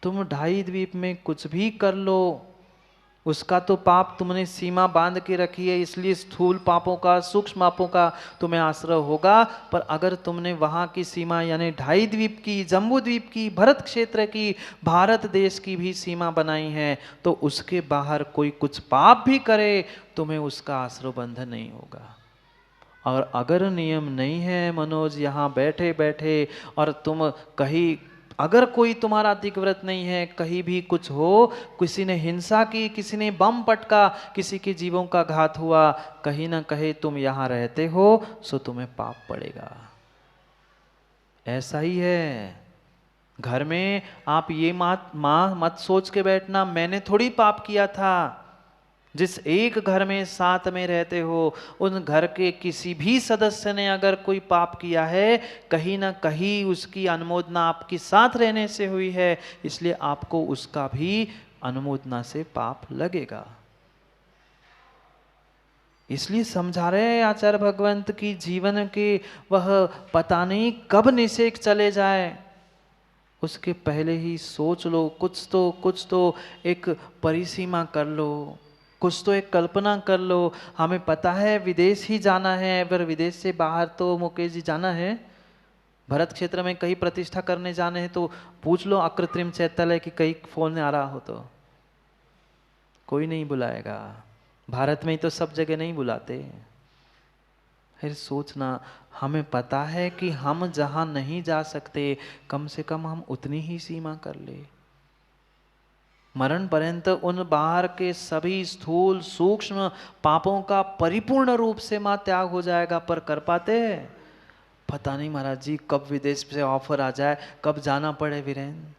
तुम 2.5 द्वीप में कुछ भी कर लो, उसका तो पाप तुमने सीमा बांध के रखी है, इसलिए स्थूल पापों का, सूक्ष्म पापों का तुम्हें आश्रय होगा। पर अगर तुमने वहाँ की सीमा यानी 2.5 द्वीप की, जम्बू द्वीप की, भरत क्षेत्र की, भारत देश की भी सीमा बनाई है, तो उसके बाहर कोई कुछ पाप भी करे तुम्हें उसका आश्रय बंधन नहीं होगा। और अगर नियम नहीं है मनोज यहाँ बैठे बैठे, और तुम कहीं, अगर कोई तुम्हारा अधिव्रत नहीं है, कहीं भी कुछ हो, किसी ने हिंसा की, किसी ने बम पटका, किसी के जीवों का घात हुआ, कहीं ना कहीं तुम यहाँ रहते हो, सो तुम्हें पाप पड़ेगा। ऐसा ही है। घर में आप ये मत सोच के बैठना मैंने थोड़ी पाप किया था। जिस एक घर में साथ में रहते हो, उन घर के किसी भी सदस्य ने अगर कोई पाप किया है, कहीं ना कहीं उसकी अनुमोदना आपके साथ रहने से हुई है, इसलिए आपको उसका भी अनुमोदना से पाप लगेगा। इसलिए समझा रहे हैं आचार्य भगवंत की जीवन के वह पता नहीं कब निषेक चले जाए, उसके पहले ही सोच लो, कुछ तो एक परिसीमा कर लो, कुछ तो एक कल्पना कर लो। हमें पता है विदेश ही जाना है, पर विदेश से बाहर तो मुकेश जी जाना है, भरत क्षेत्र में कहीं प्रतिष्ठा करने जाने हैं, तो पूछ लो अकृत्रिम चैत्यालय की कहीं फोन आ रहा हो तो कोई नहीं बुलाएगा। भारत में ही तो सब जगह नहीं बुलाते। फिर सोचना, हमें पता है कि हम जहां नहीं जा सकते, कम से कम हम उतनी ही सीमा कर ले। मरण पर्यंत उन बाहर के सभी स्थूल सूक्ष्म पापों का परिपूर्ण रूप से मां त्याग हो जाएगा, पर कर पाते हैं? पता नहीं महाराज जी, कब विदेश से ऑफर आ जाए, कब जाना पड़े वीरेंद्र।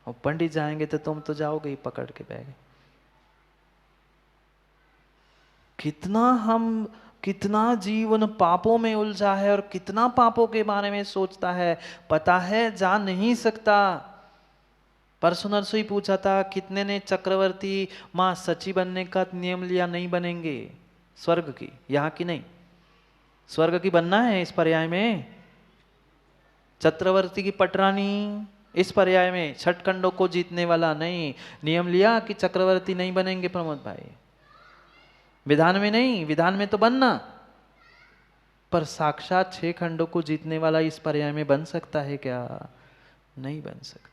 और पंडित जाएंगे तो तुम तो जाओगे ही पकड़ के बैग। कितना जीव उन पापों में उलझा है और कितना पापों के बारे में सोचता है, पता है जा नहीं सकता। परसों नरसों ही पूछा था, कितने ने चक्रवर्ती मां सची बनने का नियम लिया, नहीं बनेंगे स्वर्ग की, यहाँ की नहीं, स्वर्ग की बनना है इस पर्याय में। चक्रवर्ती की पटरानी इस पर्याय में, छठ खंडों को जीतने वाला नहीं। नियम लिया कि चक्रवर्ती नहीं बनेंगे प्रमोद भाई, विधान में नहीं, विधान में तो बनना, पर साक्षात 6 खंडों को जीतने वाला इस पर्याय में बन सकता है क्या? नहीं बन सकता।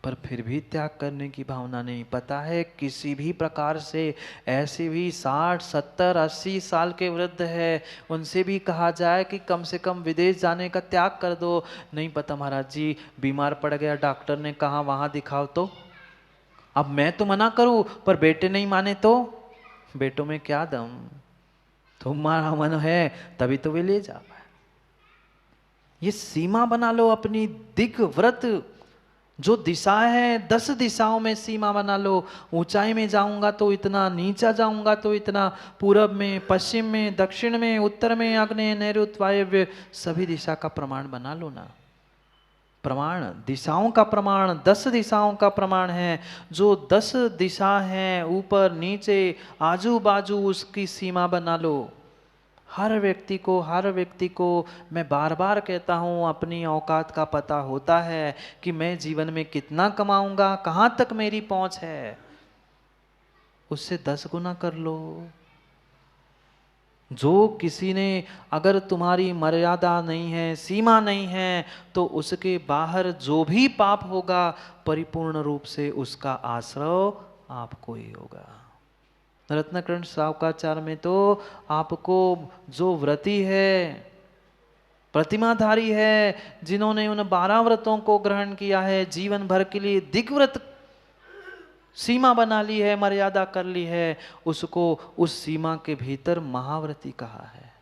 पर फिर भी त्याग करने की भावना नहीं। पता है किसी भी प्रकार से, ऐसे भी 60 70 80 साल के वृद्ध है, उनसे भी कहा जाए कि कम से कम विदेश जाने का त्याग कर दो, नहीं पता महाराज जी, बीमार पड़ गया, डॉक्टर ने कहा वहां दिखाओ, तो अब मैं तो मना करूं पर बेटे नहीं माने तो बेटों में क्या दम, तुम्हारा मन है तभी तो वे ले जा पाए। ये सीमा बना लो अपनी, दिग्व्रत जो दिशा है, 10 दिशाओं में सीमा बना लो। ऊंचाई में जाऊंगा तो इतना, नीचा जाऊंगा तो इतना, पूरब में, पश्चिम में, दक्षिण में, उत्तर में, आग्नेय, नैऋत्य, वायव्य, सभी दिशा का प्रमाण बना लो ना। प्रमाण, दिशाओं का प्रमाण, 10 दिशाओं का प्रमाण है। जो 10 दिशा हैं, ऊपर नीचे आजू बाजू, उसकी सीमा बना लो। हर व्यक्ति को मैं बार बार कहता हूँ, अपनी औकात का पता होता है कि मैं जीवन में कितना कमाऊंगा, कहाँ तक मेरी पहुंच है, उससे 10 गुना कर लो। जो किसी ने, अगर तुम्हारी मर्यादा नहीं है, सीमा नहीं है, तो उसके बाहर जो भी पाप होगा, परिपूर्ण रूप से उसका आश्रय आपको ही होगा। रत्नकर्ण सावकाचार में तो आपको जो व्रती है, प्रतिमाधारी है, जिन्होंने उन 12 व्रतों को ग्रहण किया है, जीवन भर के लिए दिग्व्रत सीमा बना ली है, मर्यादा कर ली है, उसको उस सीमा के भीतर महाव्रती कहा है।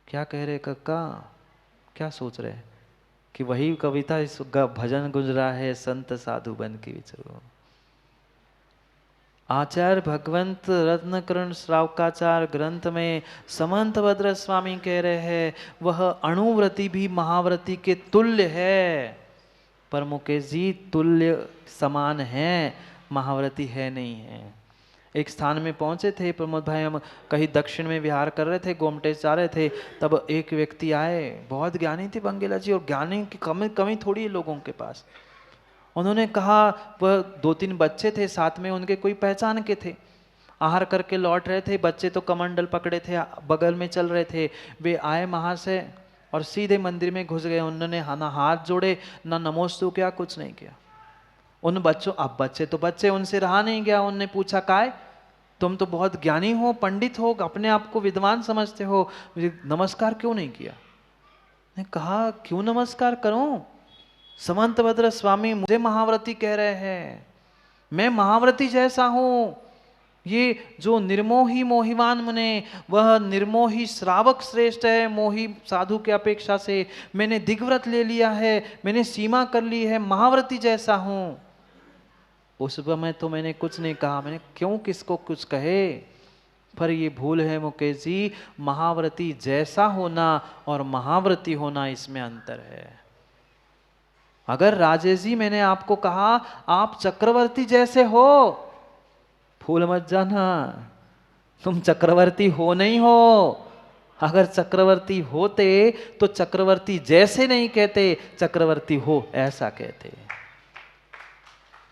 क्या कह रहे कक्का, क्या सोच रहे कि वही कविता इस भजन गुजरा है, संत साधु बन के विचरो। आचार्य भगवंत रत्नकर्ण श्रावकाचार ग्रंथ में समंत भद्र स्वामी कह रहे हैं, वह अणुव्रति भी महाव्रति के तुल्य है। पर मुकेश जी, तुल्य समान है, महाव्रति है नहीं है। एक स्थान में पहुंचे थे प्रमोद भाई, हम कहीं दक्षिण में विहार कर रहे थे, गोमटेश जा रहे थे, तब एक व्यक्ति आए, बहुत ज्ञानी थे बंगेला जी, और ज्ञानी की कमी थोड़ी है लोगों के पास। उन्होंने कहा, वह 2-3 बच्चे थे साथ में उनके, कोई पहचान के थे, आहार करके लौट रहे थे, बच्चे तो कमंडल पकड़े थे, बगल में चल रहे थे। वे आए महाशय और सीधे मंदिर में घुस गए। उन्होंने ना हाथ जोड़े, ना नमोस्तु किया, कुछ नहीं किया। उन बच्चों, अब बच्चे तो बच्चे, उनसे रहा नहीं गया। उनने पूछा, काय तुम तो बहुत ज्ञानी हो, पंडित हो, अपने आप को विद्वान समझते हो, नमस्कार क्यों नहीं किया? ने कहा, क्यों नमस्कार करूं? समंतभद्र स्वामी मुझे महाव्रती कह रहे हैं, मैं महाव्रती जैसा हूं। ये जो निर्मोही मोहिवान मुने, वह निर्मोही श्रावक श्रेष्ठ है मोही साधु के अपेक्षा से। मैंने दिग्व्रत ले लिया है, मैंने सीमा कर ली है, महाव्रती जैसा हूं। उस समय तो मैंने कुछ नहीं कहा, मैंने क्यों किसको कुछ कहे, पर ये भूल है मुकेश जी, महाव्रती जैसा होना और महाव्रती होना इसमें अंतर है। अगर राजेश जी मैंने आपको कहा आप चक्रवर्ती जैसे हो, भूल मत जाना, तुम चक्रवर्ती हो नहीं हो। अगर चक्रवर्ती होते तो चक्रवर्ती जैसे नहीं कहते, चक्रवर्ती हो ऐसा कहते।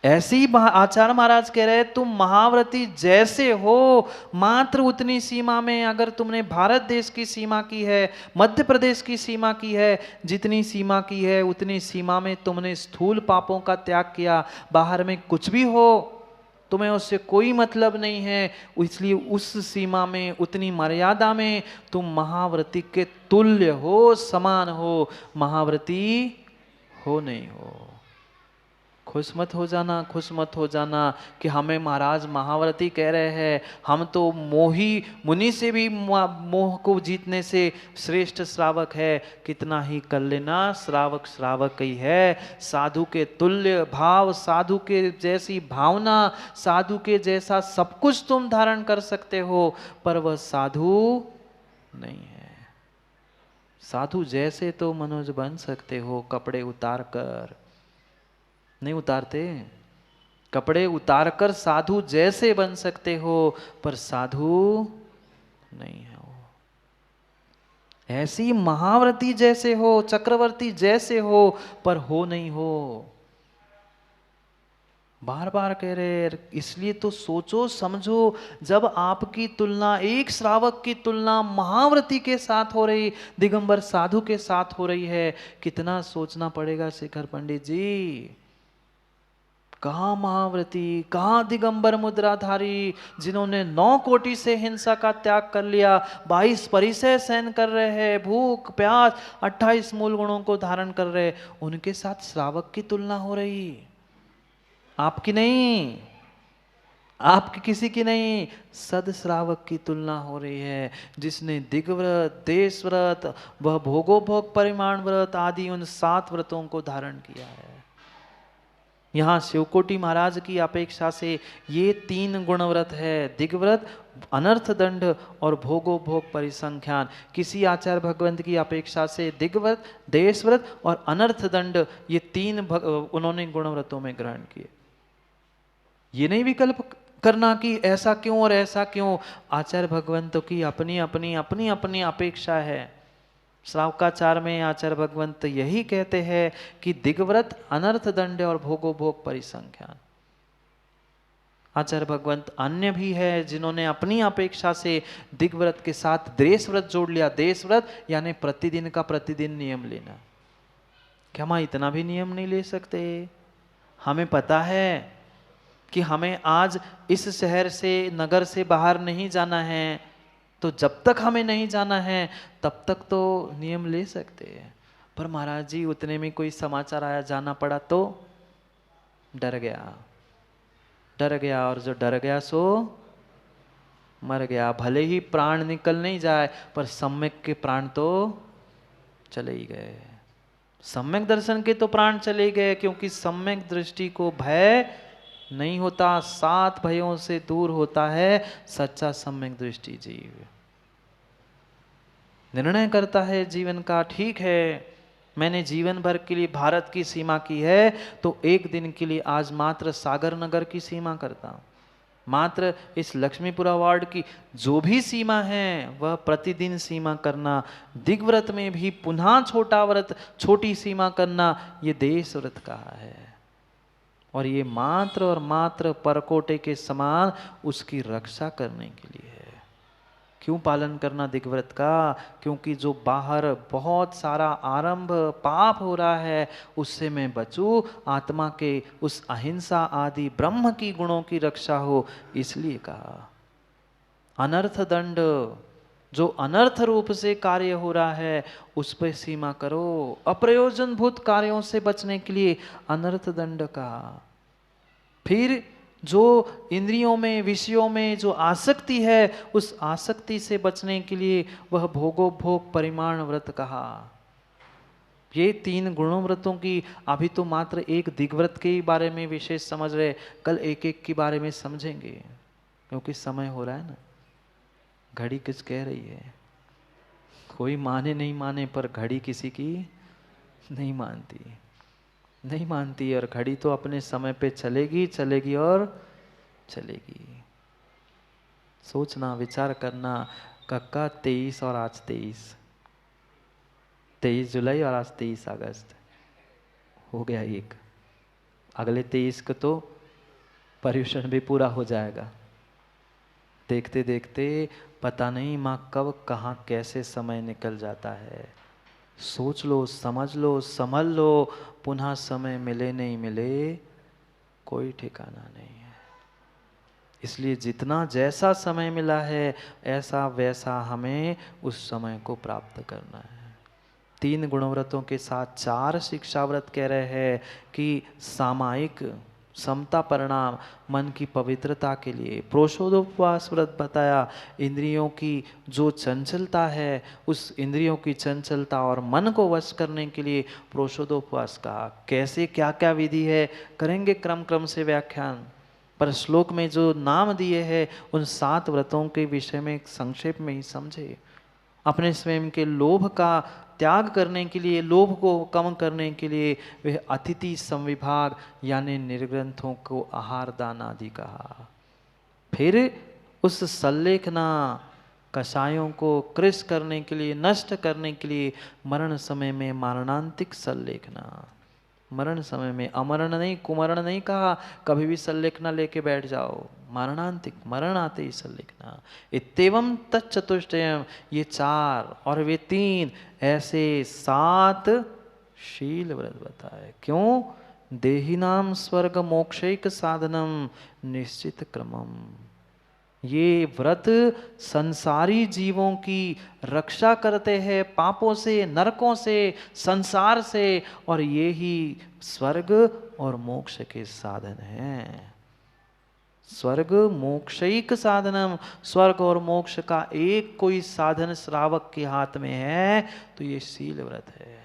ऐसे ही आचार्य महाराज कह रहे, तुम महाव्रती जैसे हो, मात्र उतनी सीमा में। अगर तुमने भारत देश की सीमा की है, मध्य प्रदेश की सीमा की है, जितनी सीमा की है उतनी सीमा में तुमने स्थूल पापों का त्याग किया। बाहर में कुछ भी हो, तुम्हें उससे कोई मतलब नहीं है, इसलिए उस सीमा में, उतनी मर्यादा में तुम महाव्रती के तुल्य हो, समान हो, महाव्रती हो नहीं हो। खुश मत हो जाना, खुश मत हो जाना कि हमें महाराज महाव्रती कह रहे हैं, हम तो मोही मुनि से भी मोह को जीतने से श्रेष्ठ श्रावक है। कितना ही कर लेना, श्रावक श्रावक ही है। साधु के तुल्य भाव, साधु के जैसी भावना, साधु के जैसा सब कुछ तुम धारण कर सकते हो, पर वह साधु नहीं है। साधु जैसे तो मनोज बन सकते हो, कपड़े उतार कर नहीं उतारते, कपड़े उतारकर साधु जैसे बन सकते हो, पर साधु नहीं हो। ऐसी महाव्रती जैसे हो, चक्रवर्ती जैसे हो, पर हो नहीं हो। बार बार कह रहे, इसलिए तो सोचो समझो, जब आपकी तुलना, एक श्रावक की तुलना महाव्रती के साथ हो रही, दिगंबर साधु के साथ हो रही है, कितना सोचना पड़ेगा शेखर पंडित जी। कहाँ महाव्रती, कहाँ दिगंबर मुद्राधारी, जिन्होंने 9 कोटि से हिंसा का त्याग कर लिया, 22 परिसय सहन कर रहे हैं, भूख प्यास 28 मूल गुणों को धारण कर रहे, उनके साथ श्रावक की तुलना हो रही। आपकी नहीं, आपकी किसी की नहीं, सद श्रावक की तुलना हो रही है, जिसने दिग्व्रत, देश व्रत, वह भोगोभोग परिमाण व्रत आदि उन 7 व्रतों को धारण किया है। यहाँ शिवकोटि महाराज की अपेक्षा से ये 3 गुणव्रत है, दिग्व्रत, अनर्थ दंड और भोगो भोग परिसंख्यान। किसी आचार्य भगवंत की अपेक्षा से दिग्व्रत, देशव्रत और अनर्थ दंड, ये 3 उन्होंने गुणव्रतों में ग्रहण किए। ये नहीं विकल्प करना कि ऐसा क्यों और ऐसा क्यों, आचार्य भगवंतों की अपनी अपनी अपनी अपनी अपेक्षा है। श्रावकाचार में आचार्य भगवंत यही कहते हैं कि दिग्व्रत, अनर्थ दंड और भोगो भोग परिसंख्यान। आचार्य भगवंत अन्य भी है जिन्होंने अपनी अपेक्षा से दिग्व्रत के साथ देशव्रत जोड़ लिया। देशव्रत यानी प्रतिदिन का प्रतिदिन नियम लेना। क्या हम इतना भी नियम नहीं ले सकते? हमें पता है कि हमें आज इस शहर से, नगर से बाहर नहीं जाना है, तो जब तक हमें नहीं जाना है तब तक तो नियम ले सकते हैं। पर महाराज जी उतने में कोई समाचार आया, जाना पड़ा तो डर गया, डर गया, और जो डर गया सो मर गया। भले ही प्राण निकल नहीं जाए, पर सम्यक के प्राण तो चले ही गए। सम्यक दर्शन के तो प्राण चले गए, क्योंकि सम्यक दृष्टि को भय नहीं होता, 7 भयों से दूर होता है सच्चा सम्यक दृष्टि जीव। निर्णय करता है जीवन का, ठीक है मैंने जीवन भर के लिए भारत की सीमा की है, तो एक दिन के लिए आज मात्र सागर नगर की सीमा करता हूं। मात्र इस लक्ष्मीपुरा वार्ड की जो भी सीमा है वह प्रतिदिन सीमा करना, दिग्व्रत में भी पुनः छोटा व्रत, छोटी सीमा करना, ये देश व्रत कहा है। और ये मात्र और मात्र परकोटे के समान उसकी रक्षा करने के लिए है। क्यों पालन करना दिग्व्रत का? क्योंकि जो बाहर बहुत सारा आरंभ पाप हो रहा है उससे मैं बचूं, आत्मा के उस अहिंसा आदि ब्रह्म की गुणों की रक्षा हो, इसलिए कहा। अनर्थ दंड, जो अनर्थ रूप से कार्य हो रहा है उस पर सीमा करो। अप्रयोजनभूत कार्यों से बचने के लिए अनर्थ दंड का। फिर जो इंद्रियों में, विषयों में जो आसक्ति है उस आसक्ति से बचने के लिए वह भोगोपभोग परिमाण व्रत कहा। ये 3 गुणों व्रतों की अभी तो मात्र एक दिग्व्रत के बारे में विशेष समझ रहे, कल एक एक के बारे में समझेंगे क्योंकि समय हो रहा है ना। घड़ी किस कह रही है? कोई माने नहीं माने पर घड़ी किसी की नहीं मानती, नहीं मानती। और घड़ी तो अपने समय पे चलेगी चलेगी और चलेगी। सोचना, विचार करना, कक्का 23 और आज 23 जुलाई और आज 23 अगस्त हो गया एक। अगले 23 को तो पर्यूषण भी पूरा हो जाएगा। देखते देखते पता नहीं माँ कब कहाँ कैसे समय निकल जाता है। सोच लो, समझ लो, संभल लो, पुनः समय मिले नहीं मिले कोई ठिकाना नहीं है। इसलिए जितना जैसा समय मिला है ऐसा वैसा हमें उस समय को प्राप्त करना है। 3 गुणव्रतों के साथ 4 शिक्षा व्रत कह रहे हैं कि सामायिक समता परिणाम, मन की पवित्रता के लिए। प्रोषोदोपवास व्रत बताया, इंद्रियों की जो चंचलता है उस इंद्रियों की चंचलता और मन को वश करने के लिए प्रोषोदोपवास कहा। कैसे क्या क्या विधि है करेंगे क्रम क्रम से व्याख्यान, पर श्लोक में जो नाम दिए हैं उन 7 व्रतों के विषय में संक्षेप में ही समझे। अपने स्वयं के लोभ का त्याग करने के लिए, लोभ को कम करने के लिए वह अतिथि संविभाग यानी निर्ग्रंथों को आहार दान आदि कहा। फिर उस सल्लेखना कषायों को कृश करने के लिए, नष्ट करने के लिए मरण समय में मारणांतिक सल्लेखना। मरण समय में अमरण नहीं, कुमरण नहीं कहा, कभी भी सल्लेखना लेके बैठ जाओ। मरणांतिक, मरण आते ही सल्लेखना। इत्येवं तच्चतुष्टयम्, ये 4 और वे 3 ऐसे 7 शील व्रत बताए। क्यों? देहिनाम स्वर्ग मोक्षैक साधनम निश्चित क्रमम। ये व्रत संसारी जीवों की रक्षा करते हैं पापों से, नरकों से, संसार से, और ये ही स्वर्ग और मोक्ष के साधन हैं। स्वर्ग मोक्षैक साधनम, स्वर्ग और मोक्ष का एक कोई साधन श्रावक के हाथ में है तो ये शील व्रत है।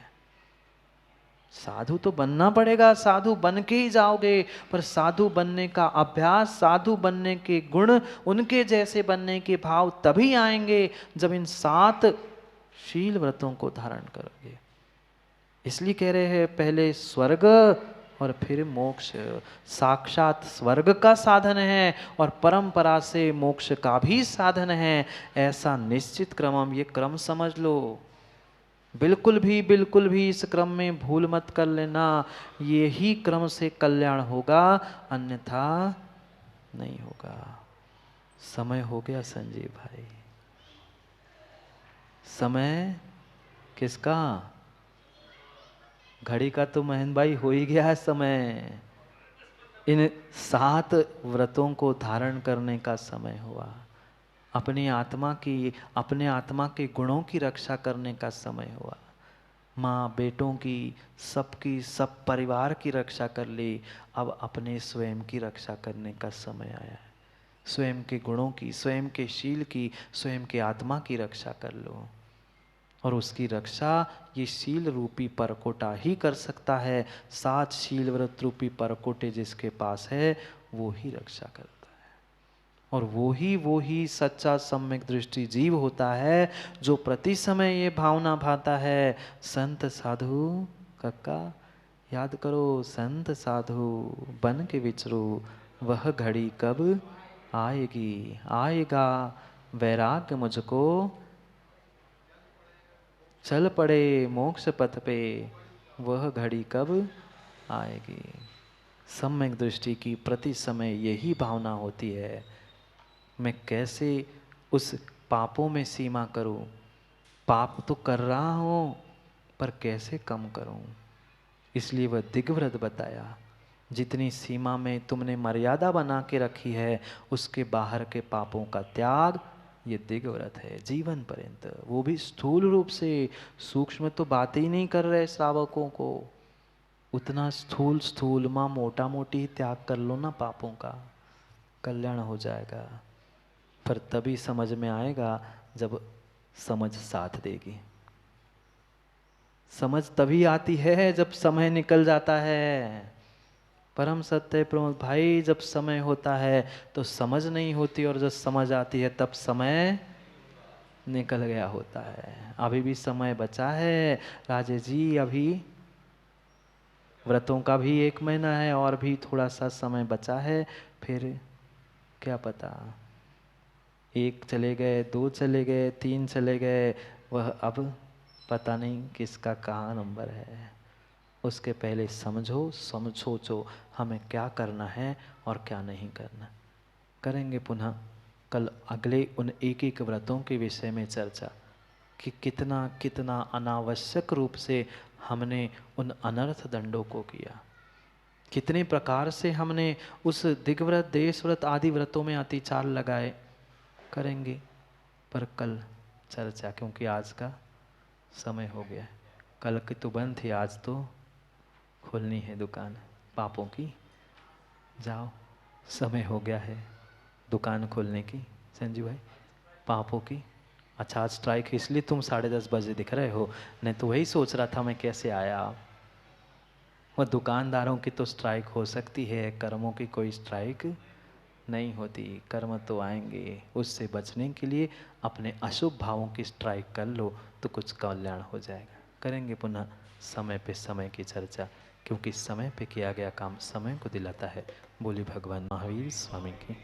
साधु तो बनना पड़ेगा, साधु बन के ही जाओगे, पर साधु बनने का अभ्यास, साधु बनने के गुण, उनके जैसे बनने के भाव तभी आएंगे जब इन 7 शील व्रतों को धारण करोगे। इसलिए कह रहे हैं पहले स्वर्ग और फिर मोक्ष। साक्षात स्वर्ग का साधन है और परंपरा से मोक्ष का भी साधन है, ऐसा निश्चित क्रम। ये क्रम समझ लो, बिल्कुल भी इस क्रम में भूल मत कर लेना। ये ही क्रम से कल्याण होगा, अन्यथा नहीं होगा। समय हो गया संजीव भाई। समय किसका? घड़ी का तो महेंद्र भाई हो ही गया है समय। इन 7 व्रतों को धारण करने का समय हुआ। अपने आत्मा के गुणों की रक्षा करने का समय हुआ। माँ बेटों की, सबकी, सब परिवार की रक्षा कर ली। अब अपने स्वयं की रक्षा करने का समय आया है। स्वयं के गुणों की, स्वयं के शील की, स्वयं के आत्मा की रक्षा कर लो। और उसकी रक्षा ये शील रूपी परकोटा ही कर सकता है। 7 शील व्रत रूपी परकोटे जिसके पास है वो ही रक्षा करता है। और वो ही सच्चा सम्यक दृष्टि जीव होता है जो प्रति समय ये भावना भाता है, संत साधु कक्का याद करो, संत साधु बन के विचरो, वह घड़ी कब आएगी, आएगा वैराग्य मुझको, चल पड़े मोक्ष पथ पे, वह घड़ी कब आएगी। सम्यक दृष्टि की प्रति समय यही भावना होती है, मैं कैसे उस पापों में सीमा करूं, पाप तो कर रहा हूं पर कैसे कम करूं। इसलिए वह दिग्व्रत बताया, जितनी सीमा में तुमने मर्यादा बना के रखी है उसके बाहर के पापों का त्याग, ये दिग्व्रत है जीवन पर्यंत। वो भी स्थूल रूप से, सूक्ष्म तो बात ही नहीं कर रहे श्रावकों को। उतना स्थूल स्थूल माँ मोटा मोटी त्याग कर लो ना पापों का, कल्याण हो जाएगा। पर तभी समझ में आएगा जब समझ साथ देगी। समझ तभी आती है जब समय निकल जाता है। परम सत्य प्रमोद भाई, जब समय होता है तो समझ नहीं होती, और जब समझ आती है तब समय निकल गया होता है। अभी भी समय बचा है राजेश जी, अभी व्रतों का भी 1 महीना है और भी थोड़ा सा समय बचा है। फिर क्या पता 1 चले गए, 2 चले गए, 3 चले गए, वह अब पता नहीं किसका कहाँ नंबर है। उसके पहले समझो, सोचो हमें क्या करना है और क्या नहीं करना। करेंगे पुनः कल अगले उन एक एक व्रतों के विषय में चर्चा, कि कितना कितना अनावश्यक रूप से हमने उन अनर्थ दंडों को किया, कितने प्रकार से हमने उस दिग्व्रत, देश व्रत आदि व्रतों में अतिचार लगाए। करेंगे पर कल चर्चा, क्योंकि आज का समय हो गया है। कल की तो बंद थी, आज तो खोलनी है दुकान पापों की। जाओ, समय हो गया है दुकान खोलने की। संजीव भाई, पापों की। अच्छा, आज स्ट्राइक है इसलिए तुम 10:30 बजे दिख रहे हो, नहीं तो वही सोच रहा था मैं कैसे आया। वह दुकानदारों की तो स्ट्राइक हो सकती है, कर्मों की कोई स्ट्राइक नहीं होती। कर्म तो आएंगे, उससे बचने के लिए अपने अशुभ भावों की स्ट्राइक कर लो तो कुछ कल्याण हो जाएगा। करेंगे पुनः समय पे समय की चर्चा, क्योंकि समय पे किया गया काम समय को दिलाता है। बोली भगवान महावीर स्वामी की।